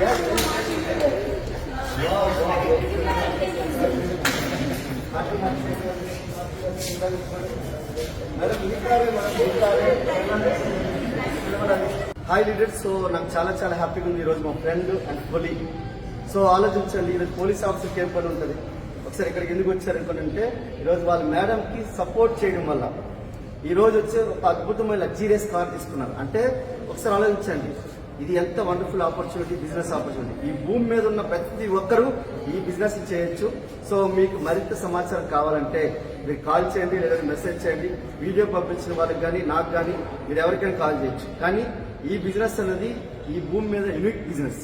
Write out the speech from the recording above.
Hi leaders. So నాకు చాలా చాలా హ్యాపీగా ఉంది ఈరోజు మా ఫ్రెండ్ అండ్ కొలీగ్. సో ఆలోచించండి, ఈరోజు పోలీస్ ఆఫీసర్కి ఏం పని ఉంటుంది? ఒకసారి ఇక్కడికి ఎందుకు వచ్చారనుకుంటే ఈరోజు వాళ్ళ మేడంకి సపోర్ట్ చేయడం వల్ల ఈరోజు వచ్చి ఒక అద్భుతమైన లగ్జీరియస్ కార్ తీసుకున్నారు. అంటే ఒకసారి ఆలోచించండి, ఇది ఎంత వండర్ఫుల్ ఆపర్చునిటీ, బిజినెస్ ఆపర్చునిటీ. ఈ భూమి మీద ఉన్న ప్రతి ఒక్కరూ ఈ బిజినెస్ చేయొచ్చు. సో మీకు మరింత సమాచారం కావాలంటే మీరు కాల్ చేయండి, లేదా మెసేజ్ చేయండి. వీడియో పంపించిన వాళ్ళకి కానీ నాకు కానీ మీరు ఎవరికైనా కాల్ చేయొచ్చు. కానీ ఈ బిజినెస్ అనేది ఈ భూమి మీద యూనిక్ బిజినెస్.